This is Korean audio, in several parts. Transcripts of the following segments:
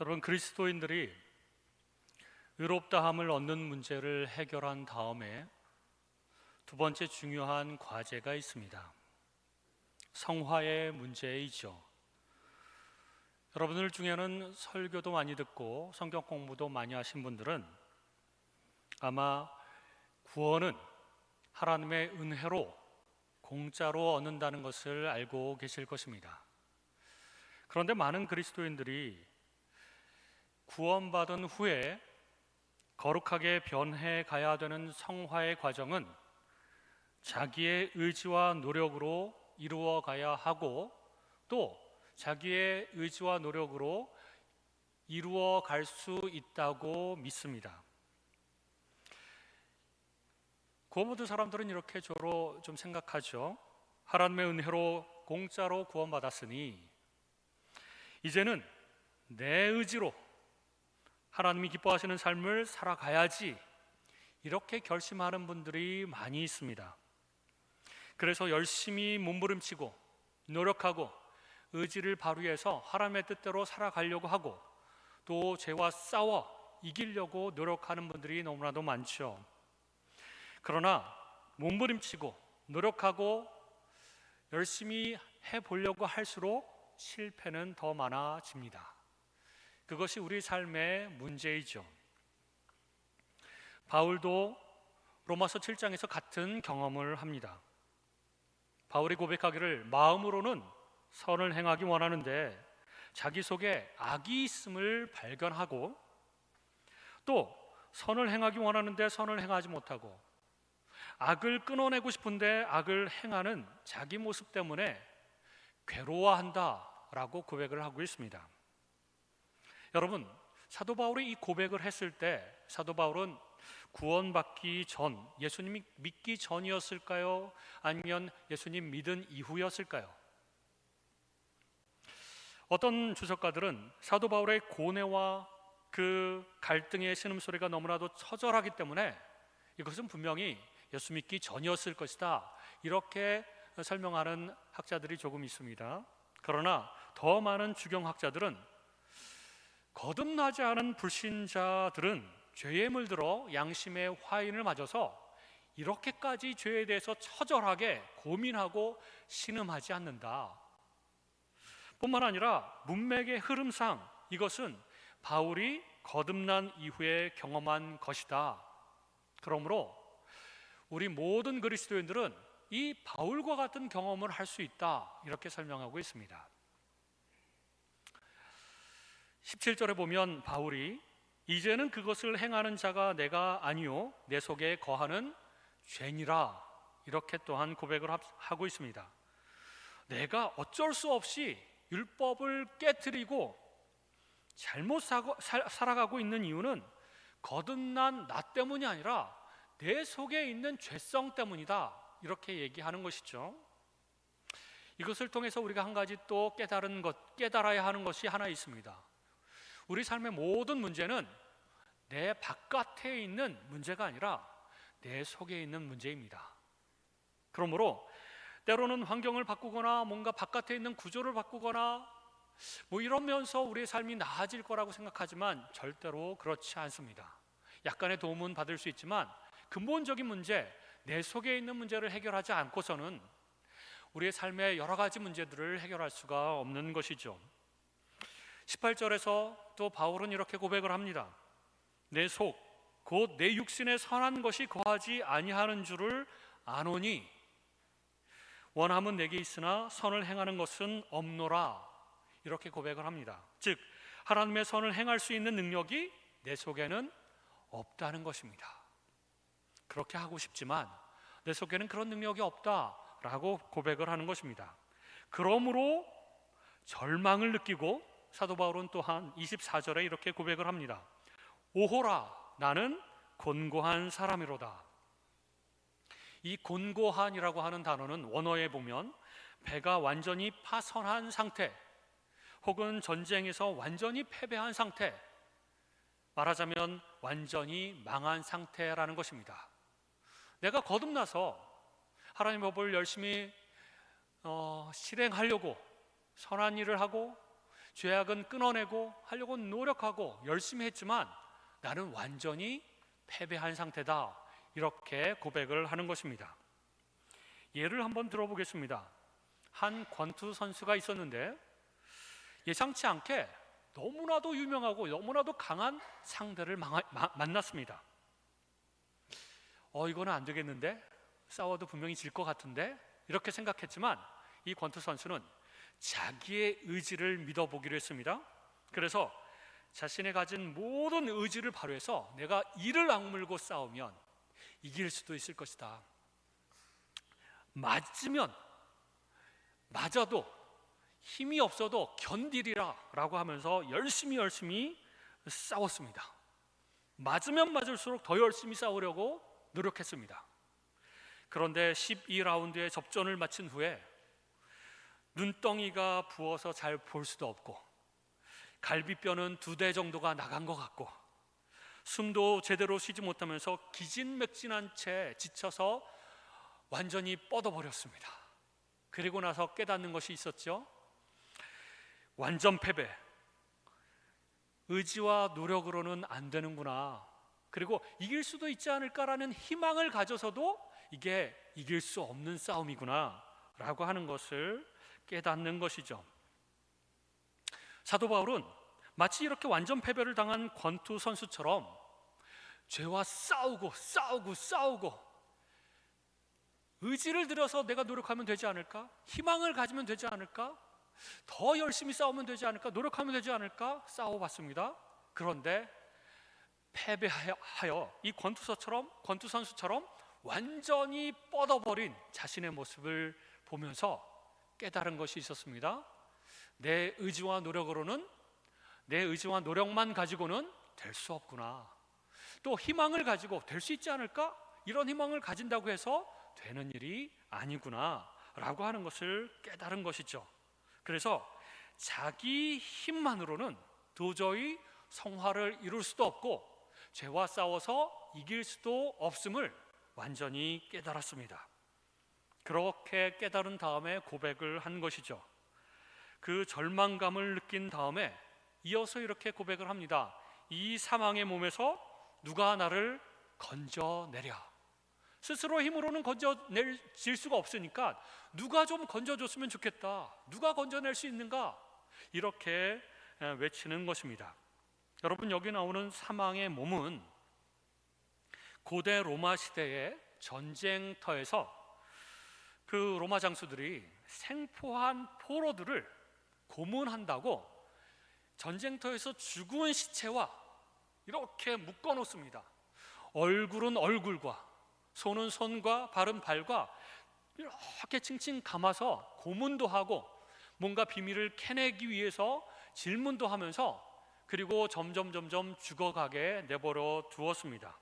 여러분, 그리스도인들이 의롭다함을 얻는 문제를 해결한 다음에 두 번째 중요한 과제가 있습니다. 성화의 문제이죠. 여러분들 중에는 설교도 많이 듣고 성경 공부도 많이 하신 분들은 아마 구원은 하나님의 은혜로 공짜로 얻는다는 것을 알고 계실 것입니다. 그런데 많은 그리스도인들이 구원받은 후에 거룩하게 변해 가야 되는 성화의 과정은 자기의 의지와 노력으로 이루어 가야 하고, 또 자기의 의지와 노력으로 이루어 갈 수 있다고 믿습니다. 구원 받은 사람들은 이렇게 주로 좀 생각하죠. 하나님의 은혜로 공짜로 구원받았으니 이제는 내 의지로 하나님이 기뻐하시는 삶을 살아가야지, 이렇게 결심하는 분들이 많이 있습니다. 그래서 열심히 몸부림치고 노력하고 의지를 발휘해서 하나님의 뜻대로 살아가려고 하고, 또 죄와 싸워 이기려고 노력하는 분들이 너무나도 많죠. 그러나 몸부림치고 노력하고 열심히 해보려고 할수록 실패는 더 많아집니다. 그것이 우리 삶의 문제이죠. 바울도 로마서 7장에서 같은 경험을 합니다. 바울이 고백하기를 마음으로는 선을 행하기 원하는데 자기 속에 악이 있음을 발견하고, 또 선을 행하기 원하는데 선을 행하지 못하고, 악을 끊어내고 싶은데 악을 행하는 자기 모습 때문에 괴로워한다라고 고백을 하고 있습니다. 여러분, 사도 바울이 이 고백을 했을 때 사도 바울은 구원받기 전, 예수님이 믿기 전이었을까요? 아니면 예수님 믿은 이후였을까요? 어떤 주석가들은 사도 바울의 고뇌와 그 갈등의 신음소리가 너무나도 처절하기 때문에 이것은 분명히 예수 믿기 전이었을 것이다, 이렇게 설명하는 학자들이 조금 있습니다. 그러나 더 많은 주경학자들은 거듭나지 않은 불신자들은 죄에 물들어 양심의 화인을 맞아서 이렇게까지 죄에 대해서 처절하게 고민하고 신음하지 않는다. 뿐만 아니라 문맥의 흐름상 이것은 바울이 거듭난 이후에 경험한 것이다. 그러므로 우리 모든 그리스도인들은 이 바울과 같은 경험을 할 수 있다, 이렇게 설명하고 있습니다. 17절에 보면 바울이 이제는 그것을 행하는 자가 내가 아니요 내 속에 거하는 죄니라, 이렇게 또한 고백을 하고 있습니다. 내가 어쩔 수 없이 율법을 깨트리고 잘못 살아가고 있는 이유는 거듭난 나 때문이 아니라 내 속에 있는 죄성 때문이다, 이렇게 얘기하는 것이죠. 이것을 통해서 우리가 한 가지 또 깨달아야 하는 것이 하나 있습니다. 우리 삶의 모든 문제는 내 바깥에 있는 문제가 아니라 내 속에 있는 문제입니다. 그러므로 때로는 환경을 바꾸거나 뭔가 바깥에 있는 구조를 바꾸거나 이러면서 우리의 삶이 나아질 거라고 생각하지만 절대로 그렇지 않습니다. 약간의 도움은 받을 수 있지만 근본적인 문제, 내 속에 있는 문제를 해결하지 않고서는 우리의 삶의 여러 가지 문제들을 해결할 수가 없는 것이죠. 18절에서 또 바울은 이렇게 고백을 합니다. 내 속, 곧 내 육신에 선한 것이 거하지 아니하는 줄을 아노니 원함은 내게 있으나 선을 행하는 것은 없노라, 이렇게 고백을 합니다. 즉 하나님의 선을 행할 수 있는 능력이 내 속에는 없다는 것입니다. 그렇게 하고 싶지만 내 속에는 그런 능력이 없다라고 고백을 하는 것입니다. 그러므로 절망을 느끼고 사도 바울은 또한 24절에 이렇게 고백을 합니다. 오호라, 나는 곤고한 사람이로다. 이 곤고한이라고 하는 단어는 원어에 보면 배가 완전히 파선한 상태, 혹은 전쟁에서 완전히 패배한 상태, 말하자면 완전히 망한 상태라는 것입니다. 내가 거듭나서 하나님의 법을 열심히 실행하려고 선한 일을 하고 죄악은 끊어내고 하려고 노력하고 열심히 했지만 나는 완전히 패배한 상태다. 이렇게 고백을 하는 것입니다. 예를 한번 들어보겠습니다. 한 권투 선수가 있었는데 예상치 않게 너무나도 유명하고 너무나도 강한 상대를 만났습니다. 이거는 안 되겠는데? 싸워도 분명히 질 것 같은데? 이렇게 생각했지만 이 권투 선수는 자기의 의지를 믿어보기로 했습니다. 그래서 자신의 가진 모든 의지를 발휘해서 내가 이를 악물고 싸우면 이길 수도 있을 것이다. 맞아도 힘이 없어도 견디리라 라고 하면서 열심히 싸웠습니다. 맞으면 맞을수록 더 열심히 싸우려고 노력했습니다. 그런데 12라운드의 접전을 마친 후에 눈덩이가 부어서 잘 볼 수도 없고 갈비뼈는 2대 정도가 나간 것 같고 숨도 제대로 쉬지 못하면서 기진맥진한 채 지쳐서 완전히 뻗어버렸습니다. 그리고 나서 깨닫는 것이 있었죠. 완전 패배, 의지와 노력으로는 안 되는구나. 그리고 이길 수도 있지 않을까라는 희망을 가져서도 이게 이길 수 없는 싸움이구나 라고 하는 것을 깨닫는 것이죠. 사도 바울은 마치 이렇게 완전 패배를 당한 권투 선수처럼 죄와 싸우고 의지를 들여서 내가 노력하면 되지 않을까? 희망을 가지면 되지 않을까? 더 열심히 싸우면 되지 않을까? 노력하면 되지 않을까? 싸워봤습니다. 그런데 패배하여 이 권투 선수처럼 완전히 뻗어버린 자신의 모습을 보면서 깨달은 것이 있었습니다. 내 의지와 노력만 가지고는 될 수 없구나. 또 희망을 가지고 될 수 있지 않을까? 이런 희망을 가진다고 해서 되는 일이 아니구나 라고 하는 것을 깨달은 것이죠. 그래서 자기 힘만으로는 도저히 성화를 이룰 수도 없고 죄와 싸워서 이길 수도 없음을 완전히 깨달았습니다. 그렇게 깨달은 다음에 고백을 한 것이죠. 그 절망감을 느낀 다음에 이어서 이렇게 고백을 합니다. 이 사망의 몸에서 누가 나를 건져내랴. 스스로 힘으로는 건져낼 수가 없으니까 누가 좀 건져줬으면 좋겠다. 누가 건져낼 수 있는가? 이렇게 외치는 것입니다. 여러분, 여기 나오는 사망의 몸은 고대 로마 시대의 전쟁터에서 그 로마 장수들이 생포한 포로들을 고문한다고 전쟁터에서 죽은 시체와 이렇게 묶어 놓습니다. 얼굴은 얼굴과 손은 손과 발은 발과 이렇게 칭칭 감아서 고문도 하고 뭔가 비밀을 캐내기 위해서 질문도 하면서 그리고 점점 죽어가게 내버려 두었습니다.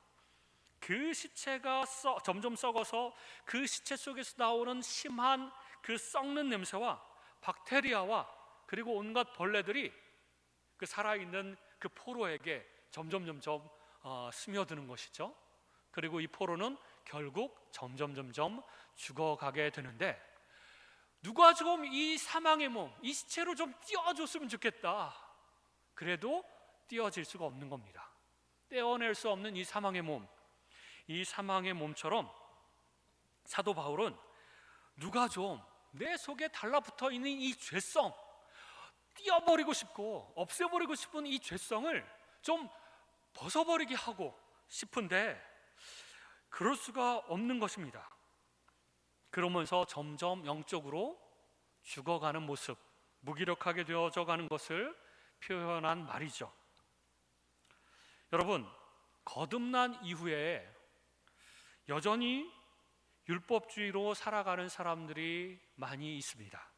그 시체가 점점 썩어서 그 시체 속에서 나오는 심한 그 썩는 냄새와 박테리아와 그리고 온갖 벌레들이 그 살아있는 그 포로에게 점점 스며드는 것이죠. 그리고 이 포로는 결국 점점 죽어가게 되는데 누가 좀 이 사망의 몸, 이 시체로 좀 띄워줬으면 좋겠다. 그래도 띄워질 수가 없는 겁니다. 떼어낼 수 없는 이 사망의 몸, 이 사망의 몸처럼 사도 바울은 누가 좀 내 속에 달라붙어 있는 이 죄성, 띄어버리고 싶고 없애버리고 싶은 이 죄성을 좀 벗어버리게 하고 싶은데 그럴 수가 없는 것입니다. 그러면서 점점 영적으로 죽어가는 모습, 무기력하게 되어져 가는 것을 표현한 말이죠. 여러분, 거듭난 이후에 여전히 율법주의로 살아가는 사람들이 많이 있습니다.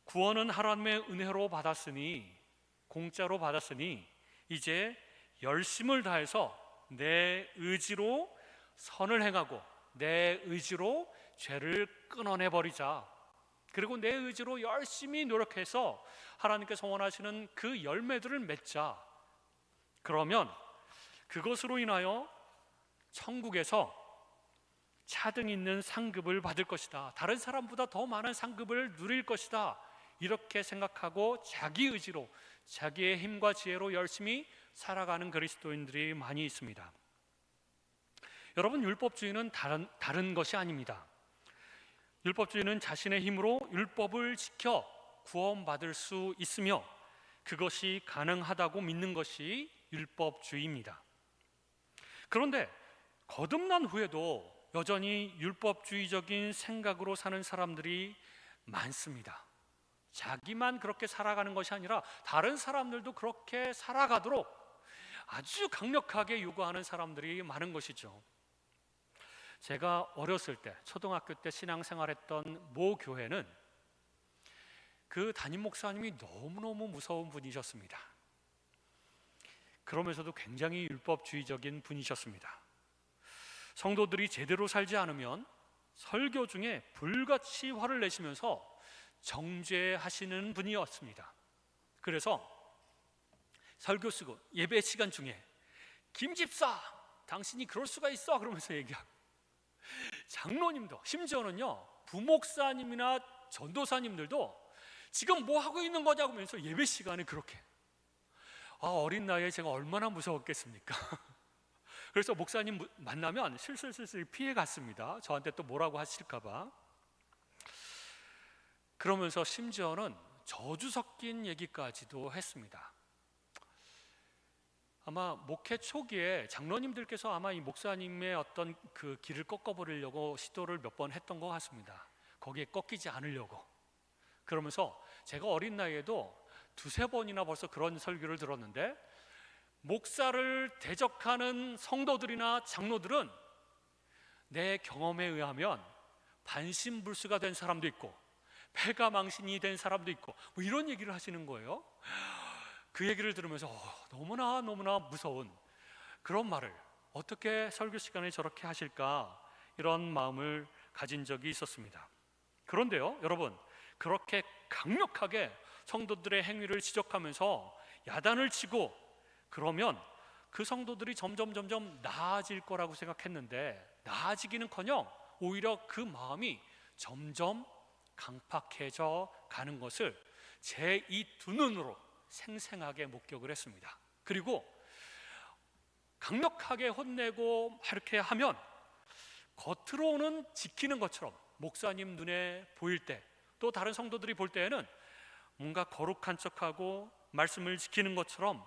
구원은 하나님의 은혜로 받았으니, 공짜로 받았으니 이제 열심을 다해서 내 의지로 선을 행하고 내 의지로 죄를 끊어내버리자. 그리고 내 의지로 열심히 노력해서 하나님께서 원하시는 그 열매들을 맺자. 그러면 그것으로 인하여 천국에서 차등 있는 상급을 받을 것이다. 다른 사람보다 더 많은 상급을 누릴 것이다. 이렇게 생각하고 자기 의지로 자기의 힘과 지혜로 열심히 살아가는 그리스도인들이 많이 있습니다. 여러분, 율법주의는 다른 것이 아닙니다. 율법주의는 자신의 힘으로 율법을 지켜 구원받을 수 있으며 그것이 가능하다고 믿는 것이 율법주의입니다. 그런데 거듭난 후에도 여전히 율법주의적인 생각으로 사는 사람들이 많습니다. 자기만 그렇게 살아가는 것이 아니라 다른 사람들도 그렇게 살아가도록 아주 강력하게 요구하는 사람들이 많은 것이죠. 제가 어렸을 때, 초등학교 때 신앙생활했던 모 교회는 그 담임 목사님이 너무너무 무서운 분이셨습니다. 그러면서도 굉장히 율법주의적인 분이셨습니다. 성도들이 제대로 살지 않으면 설교 중에 불같이 화를 내시면서 정죄하시는 분이었습니다. 그래서 설교 쓰고 예배 시간 중에 김 집사, 당신이 그럴 수가 있어 그러면서 얘기하고, 장로님도, 심지어는요 부목사님이나 전도사님들도 지금 뭐 하고 있는 거냐고 하면서 예배 시간에 그렇게, 어린 나이에 제가 얼마나 무서웠겠습니까? 그래서 목사님 만나면 슬슬 피해 갔습니다. 저한테 또 뭐라고 하실까 봐. 그러면서 심지어는 저주 섞인 얘기까지도 했습니다. 아마 목회 초기에 장로님들께서 아마 이 목사님의 어떤 그 길을 꺾어버리려고 시도를 몇 번 했던 것 같습니다. 거기에 꺾이지 않으려고. 그러면서 제가 어린 나이에도 두세 번이나 벌써 그런 설교를 들었는데, 목사를 대적하는 성도들이나 장로들은 내 경험에 의하면 반신불수가 된 사람도 있고 패가망신이 된 사람도 있고 뭐 이런 얘기를 하시는 거예요. 그 얘기를 들으면서 너무나 무서운 그런 말을 어떻게 설교 시간에 저렇게 하실까, 이런 마음을 가진 적이 있었습니다. 그런데요 여러분, 그렇게 강력하게 성도들의 행위를 지적하면서 야단을 치고 그러면 그 성도들이 점점 나아질 거라고 생각했는데, 나아지기는커녕 오히려 그 마음이 점점 강팍해져 가는 것을 제 이 두 눈으로 생생하게 목격을 했습니다. 그리고 강력하게 혼내고 이렇게 하면 겉으로는 지키는 것처럼 목사님 눈에 보일 때, 또 다른 성도들이 볼 때에는 뭔가 거룩한 척하고 말씀을 지키는 것처럼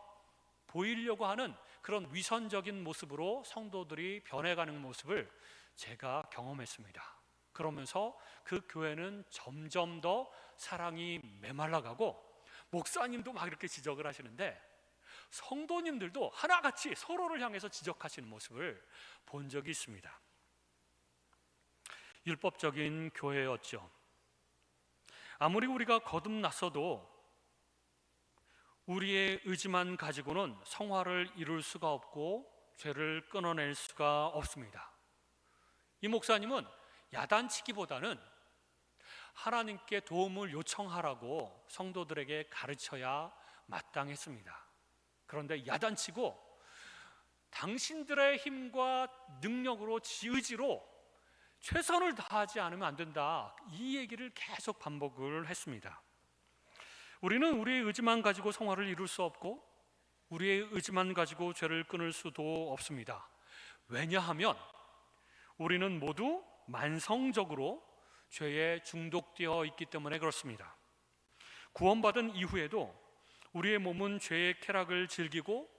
보이려고 하는 그런 위선적인 모습으로 성도들이 변해가는 모습을 제가 경험했습니다. 그러면서 그 교회는 점점 더 사랑이 메말라가고, 목사님도 막 이렇게 지적을 하시는데 성도님들도 하나같이 서로를 향해서 지적하시는 모습을 본 적이 있습니다. 율법적인 교회였죠. 아무리 우리가 거듭났어도 우리의 의지만 가지고는 성화를 이룰 수가 없고 죄를 끊어낼 수가 없습니다. 이 목사님은 야단치기보다는 하나님께 도움을 요청하라고 성도들에게 가르쳐야 마땅했습니다. 그런데 야단치고 당신들의 힘과 능력으로, 지의지로 최선을 다하지 않으면 안 된다, 이 얘기를 계속 반복을 했습니다. 우리는 우리의 의지만 가지고 성화를 이룰 수 없고 우리의 의지만 가지고 죄를 끊을 수도 없습니다. 왜냐하면 우리는 모두 만성적으로 죄에 중독되어 있기 때문에 그렇습니다. 구원받은 이후에도 우리의 몸은 죄의 쾌락을 즐기고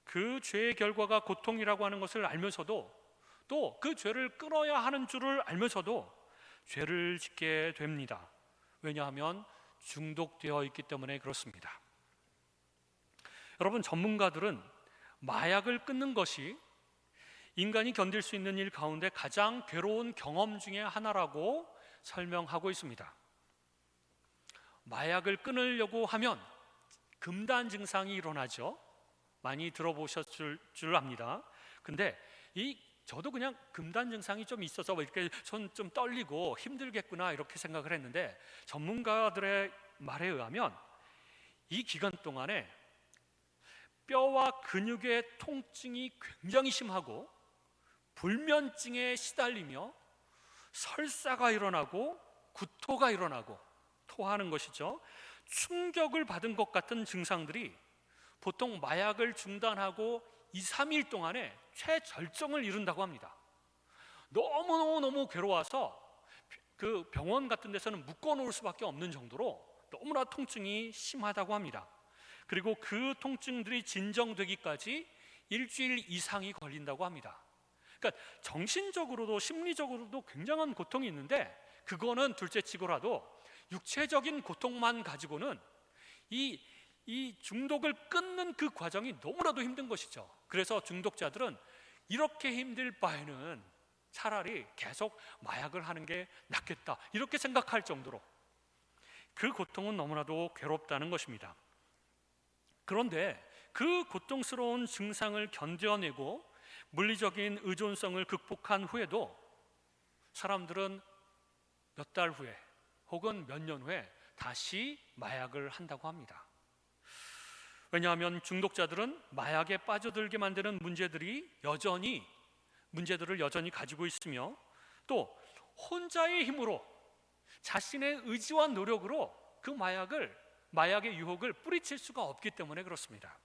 그 죄의 결과가 고통이라고 하는 것을 알면서도, 또 그 죄를 끊어야 하는 줄을 알면서도 죄를 짓게 됩니다. 왜냐하면 중독되어 있기 때문에 그렇습니다. 여러분, 전문가들은 마약을 끊는 것이 인간이 견딜 수 있는 일 가운데 가장 괴로운 경험 중에 하나라고 설명하고 있습니다. 마약을 끊으려고 하면 금단 증상이 일어나죠. 많이 들어보셨을 줄 압니다. 근데 저도 그냥 금단 증상이 좀 있어서 이렇게 손 좀 떨리고 힘들겠구나 이렇게 생각을 했는데, 전문가들의 말에 의하면 이 기간 동안에 뼈와 근육의 통증이 굉장히 심하고 불면증에 시달리며 설사가 일어나고 구토가 일어나고 토하는 것이죠. 충격을 받은 것 같은 증상들이 보통 마약을 중단하고 2, 3일 동안에 최절정을 이룬다고 합니다. 너무너무 괴로워서 그 병원 같은 데서는 묶어놓을 수밖에 없는 정도로 너무나 통증이 심하다고 합니다. 그리고 그 통증들이 진정되기까지 일주일 이상이 걸린다고 합니다. 그러니까 정신적으로도 심리적으로도 굉장한 고통이 있는데, 그거는 둘째치고라도 육체적인 고통만 가지고는 이 중독을 끊는 그 과정이 너무나도 힘든 것이죠. 그래서 중독자들은 이렇게 힘들 바에는 차라리 계속 마약을 하는 게 낫겠다, 이렇게 생각할 정도로 그 고통은 너무나도 괴롭다는 것입니다. 그런데 그 고통스러운 증상을 견뎌내고 물리적인 의존성을 극복한 후에도 사람들은 몇 달 후에 혹은 몇 년 후에 다시 마약을 한다고 합니다. 왜냐하면 중독자들은 마약에 빠져들게 만드는 문제들을 여전히 가지고 있으며, 또 혼자의 힘으로 자신의 의지와 노력으로 그 마약의 유혹을 뿌리칠 수가 없기 때문에 그렇습니다.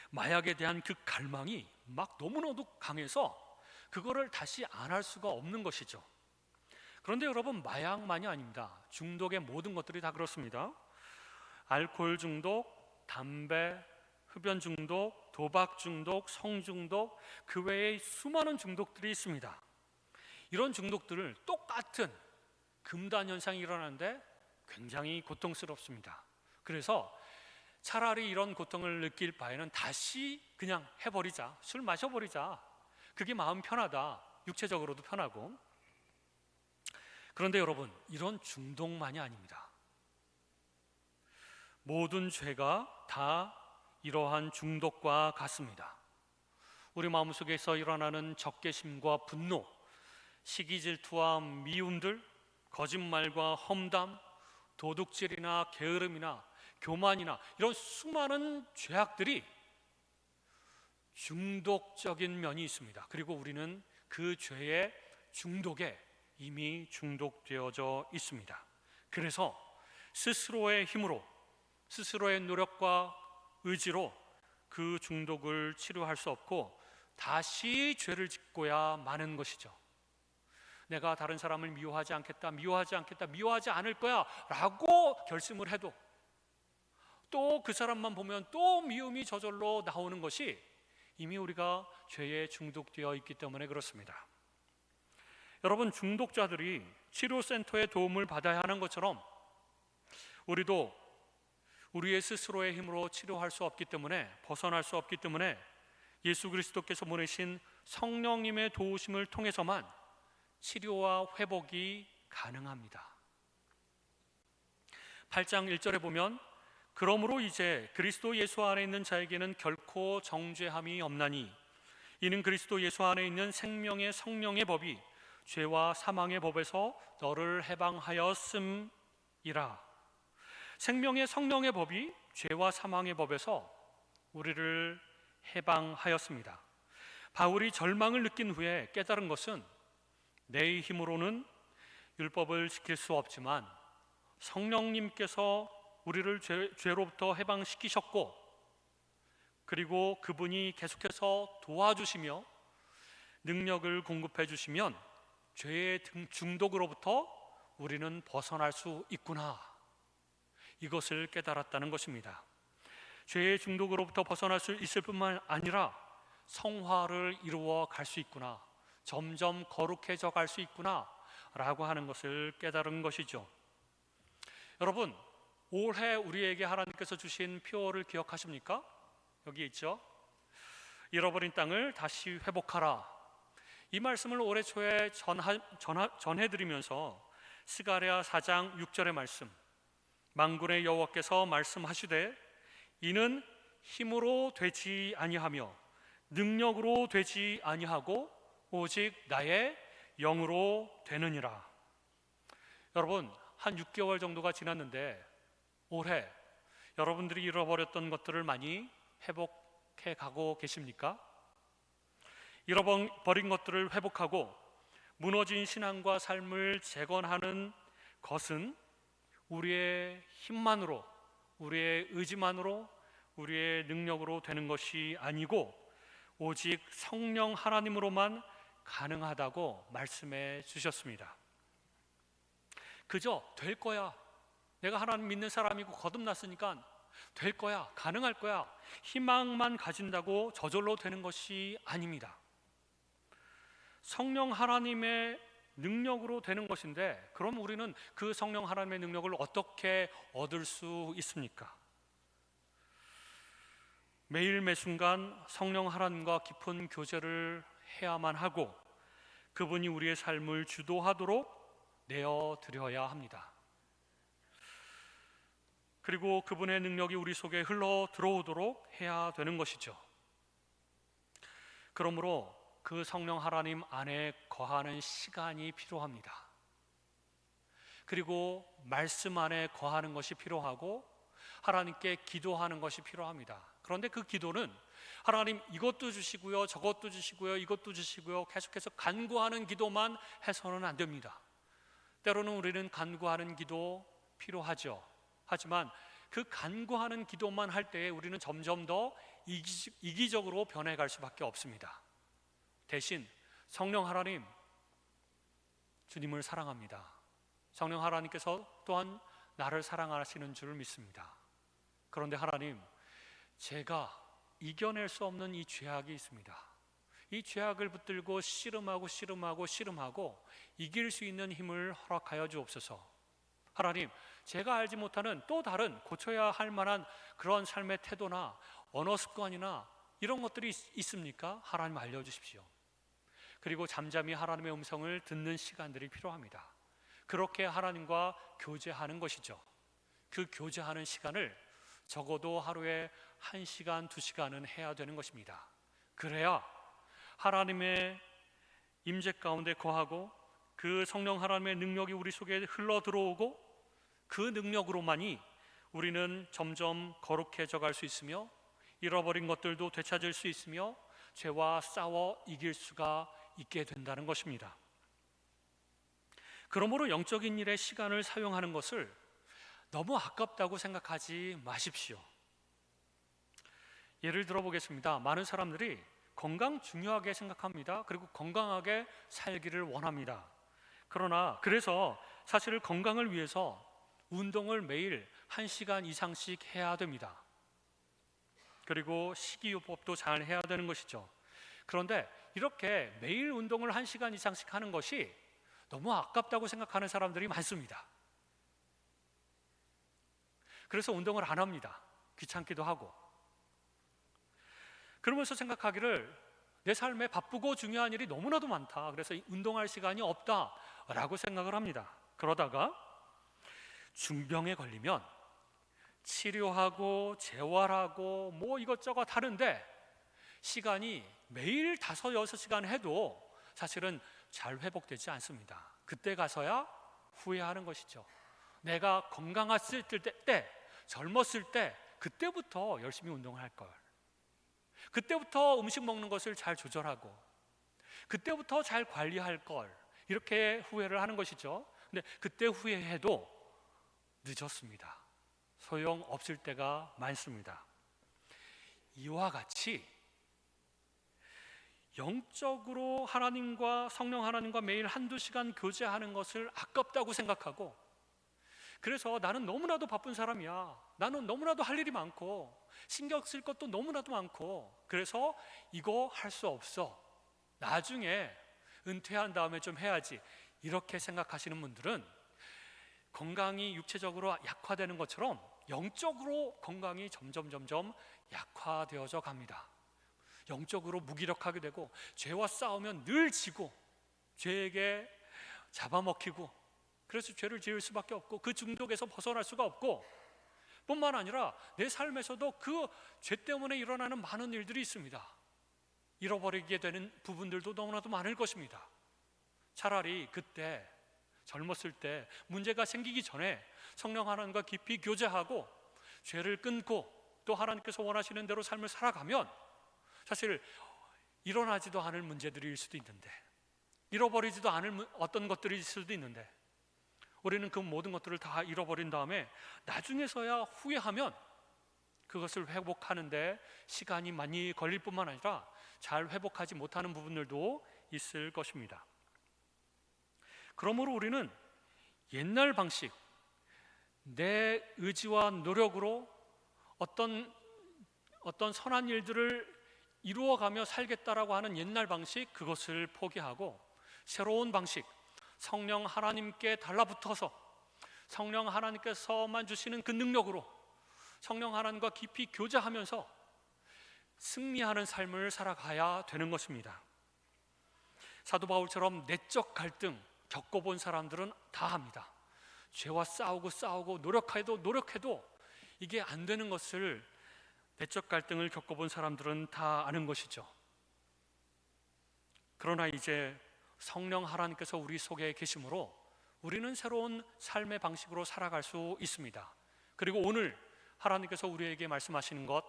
마약에 대한 그 갈망이 막 너무나도 강해서 그거를 다시 안 할 수가 없는 것이죠. 그런데 여러분, 마약만이 아닙니다. 중독의 모든 것들이 다 그렇습니다. 알코올 중독, 담배, 흡연 중독, 도박 중독, 성 중독, 그 외에 수많은 중독들이 있습니다. 이런 중독들을 똑같은 금단 현상이 일어나는데 굉장히 고통스럽습니다. 그래서 차라리 이런 고통을 느낄 바에는 다시 그냥 해버리자, 술 마셔버리자, 그게 마음 편하다, 육체적으로도 편하고. 그런데 여러분, 이런 중독만이 아닙니다. 모든 죄가 다 이러한 중독과 같습니다. 우리 마음속에서 일어나는 적개심과 분노, 시기 질투와 미움들, 거짓말과 험담, 도둑질이나 게으름이나 교만이나 이런 수많은 죄악들이 중독적인 면이 있습니다. 그리고 우리는 그 죄의 중독에 이미 중독되어져 있습니다. 그래서 스스로의 힘으로, 스스로의 노력과 의지로 그 중독을 치료할 수 없고 다시 죄를 짓고야 마는 것이죠. 내가 다른 사람을 미워하지 않겠다, 미워하지 않을 거야 라고 결심을 해도 또 그 사람만 보면 또 미움이 저절로 나오는 것이 이미 우리가 죄에 중독되어 있기 때문에 그렇습니다. 여러분, 중독자들이 치료센터의 도움을 받아야 하는 것처럼 우리도 우리의 스스로의 힘으로 치료할 수 없기 때문에, 벗어날 수 없기 때문에 예수 그리스도께서 보내신 성령님의 도우심을 통해서만 치료와 회복이 가능합니다. 8장 1절에 보면, 그러므로 이제 그리스도 예수 안에 있는 자에게는 결코 정죄함이 없나니 이는 그리스도 예수 안에 있는 생명의 성령의 법이 죄와 사망의 법에서 너를 해방하였음이라. 생명의 성령의 법이 죄와 사망의 법에서 우리를 해방하였습니다. 바울이 절망을 느낀 후에 깨달은 것은 내 힘으로는 율법을 지킬 수 없지만 성령님께서 우리를 죄로부터 해방시키셨고, 그리고 그분이 계속해서 도와주시며 능력을 공급해 주시면 죄의 중독으로부터 우리는 벗어날 수 있구나, 이것을 깨달았다는 것입니다. 죄의 중독으로부터 벗어날 수 있을 뿐만 아니라 성화를 이루어 갈 수 있구나, 점점 거룩해져 갈 수 있구나 라고 하는 것을 깨달은 것이죠. 여러분, 올해 우리에게 하나님께서 주신 표어를 기억하십니까? 여기 있죠. 잃어버린 땅을 다시 회복하라. 이 말씀을 올해 초에 전해드리면서 스가랴 4장 6절의 말씀, 만군의 여호와께서 말씀하시되 이는 힘으로 되지 아니하며 능력으로 되지 아니하고 오직 나의 영으로 되느니라. 여러분, 한 6개월 정도가 지났는데 올해 여러분들이 잃어버렸던 것들을 많이 회복해 가고 계십니까? 잃어버린 것들을 회복하고 무너진 신앙과 삶을 재건하는 것은 우리의 힘만으로, 우리의 의지만으로, 우리의 능력으로 되는 것이 아니고 오직 성령 하나님으로만 가능하다고 말씀해 주셨습니다. 그저 될 거야, 내가 하나님 믿는 사람이고 거듭났으니까 될 거야, 가능할 거야, 희망만 가진다고 저절로 되는 것이 아닙니다. 성령 하나님의 능력으로 되는 것인데, 그럼 우리는 그 성령 하나님의 능력을 어떻게 얻을 수 있습니까? 매일 매순간 성령 하나님과 깊은 교제를 해야만 하고 그분이 우리의 삶을 주도하도록 내어드려야 합니다. 그리고 그분의 능력이 우리 속에 흘러 들어오도록 해야 되는 것이죠. 그러므로 그 성령 하나님 안에 거하는 시간이 필요합니다. 그리고 말씀 안에 거하는 것이 필요하고 하나님께 기도하는 것이 필요합니다. 그런데 그 기도는 하나님 이것도 주시고요, 저것도 주시고요, 이것도 주시고요, 계속해서 간구하는 기도만 해서는 안 됩니다. 때로는 우리는 간구하는 기도 필요하죠. 하지만 그 간구하는 기도만 할 때에 우리는 점점 더 이기적으로 변해갈 수밖에 없습니다. 대신 성령 하나님, 주님을 사랑합니다. 성령 하나님께서 또한 나를 사랑하시는 줄 믿습니다. 그런데 하나님, 제가 이겨낼 수 없는 이 죄악이 있습니다. 이 죄악을 붙들고 씨름하고 이길 수 있는 힘을 허락하여 주옵소서. 하나님, 제가 알지 못하는 또 다른 고쳐야 할 만한 그런 삶의 태도나 언어 습관이나 이런 것들이 있습니까? 하나님 알려주십시오. 그리고 잠잠히 하나님의 음성을 듣는 시간들이 필요합니다. 그렇게 하나님과 교제하는 것이죠. 그 교제하는 시간을 적어도 하루에 1시간, 2시간은 해야 되는 것입니다. 그래야 하나님의 임재 가운데 거하고 그 성령 하나님의 능력이 우리 속에 흘러 들어오고 그 능력으로만이 우리는 점점 거룩해져 갈 수 있으며 잃어버린 것들도 되찾을 수 있으며 죄와 싸워 이길 수가 있게 된다는 것입니다. 그러므로 영적인 일에 시간을 사용하는 것을 너무 아깝다고 생각하지 마십시오. 예를 들어 보겠습니다. 많은 사람들이 건강 중요하게 생각합니다. 그리고 건강하게 살기를 원합니다. 그래서 사실 건강을 위해서 운동을 매일 1시간 이상씩 해야 됩니다. 그리고 식이요법도 잘 해야 되는 것이죠. 그런데 이렇게 매일 운동을 1시간 이상씩 하는 것이 너무 아깝다고 생각하는 사람들이 많습니다. 그래서 운동을 안 합니다. 귀찮기도 하고. 그러면서 생각하기를 내 삶에 바쁘고 중요한 일이 너무나도 많다, 그래서 운동할 시간이 없다라고 생각을 합니다. 그러다가 중병에 걸리면 치료하고 재활하고 뭐 이것저것 하는데 시간이 매일 5-6시간 해도 사실은 잘 회복되지 않습니다. 그때 가서야 후회하는 것이죠. 내가 건강했을 때, 젊었을 때 그때부터 열심히 운동을 할 걸, 그때부터 음식 먹는 것을 잘 조절하고 그때부터 잘 관리할 걸, 이렇게 후회를 하는 것이죠. 근데 그때 후회해도 늦었습니다. 소용없을 때가 많습니다. 이와 같이 영적으로 하나님과 성령 하나님과 매일 1-2시간 교제하는 것을 아깝다고 생각하고, 그래서 나는 너무나도 바쁜 사람이야, 나는 너무나도 할 일이 많고 신경 쓸 것도 너무나도 많고 그래서 이거 할 수 없어, 나중에 은퇴한 다음에 좀 해야지, 이렇게 생각하시는 분들은 건강이 육체적으로 약화되는 것처럼 영적으로 건강이 점점 약화되어져 갑니다. 영적으로 무기력하게 되고 죄와 싸우면 늘 지고 죄에게 잡아먹히고, 그래서 죄를 지을 수밖에 없고 그 중독에서 벗어날 수가 없고, 뿐만 아니라 내 삶에서도 그 죄 때문에 일어나는 많은 일들이 있습니다. 잃어버리게 되는 부분들도 너무나도 많을 것입니다. 차라리 그때 젊었을 때 문제가 생기기 전에 성령 하나님과 깊이 교제하고 죄를 끊고 또 하나님께서 원하시는 대로 삶을 살아가면 사실 일어나지도 않을 문제들일 수도 있는데, 잃어버리지도 않을 어떤 것들일 수도 있는데, 우리는 그 모든 것들을 다 잃어버린 다음에 나중에서야 후회하면 그것을 회복하는데 시간이 많이 걸릴 뿐만 아니라 잘 회복하지 못하는 부분들도 있을 것입니다. 그러므로 우리는 옛날 방식, 내 의지와 노력으로 어떤 선한 일들을 이루어가며 살겠다라고 하는 옛날 방식, 그것을 포기하고 새로운 방식, 성령 하나님께 달라붙어서 성령 하나님께서만 주시는 그 능력으로 성령 하나님과 깊이 교제하면서 승리하는 삶을 살아가야 되는 것입니다. 사도 바울처럼 내적 갈등 겪어본 사람들은 다 합니다. 죄와 싸우고 노력해도 이게 안 되는 것을 내적 갈등을 겪어본 사람들은 다 아는 것이죠. 그러나 이제 성령 하나님께서 우리 속에 계심으로 우리는 새로운 삶의 방식으로 살아갈 수 있습니다. 그리고 오늘 하나님께서 우리에게 말씀하시는 것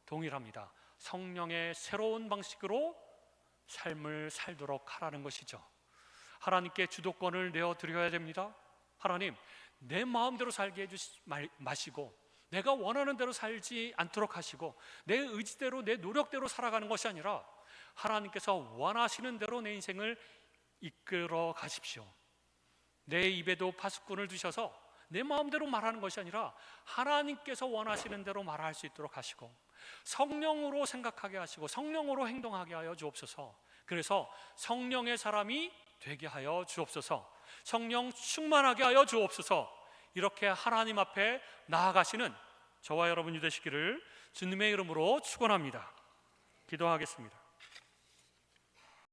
동일합니다. 성령의 새로운 방식으로 삶을 살도록 하라는 것이죠. 하나님께 주도권을 내어드려야 됩니다. 하나님, 내 마음대로 살게 해주지 마시고 내가 원하는 대로 살지 않도록 하시고 내 의지대로 내 노력대로 살아가는 것이 아니라 하나님께서 원하시는 대로 내 인생을 이끌어 가십시오. 내 입에도 파수꾼을 두셔서 내 마음대로 말하는 것이 아니라 하나님께서 원하시는 대로 말할 수 있도록 하시고 성령으로 생각하게 하시고 성령으로 행동하게 하여 주옵소서. 그래서 성령의 사람이 되게 하여 주옵소서. 성령 충만하게 하여 주옵소서. 이렇게 하나님 앞에 나아가시는 저와 여러분이 되시기를 주님의 이름으로 축원합니다. 기도하겠습니다.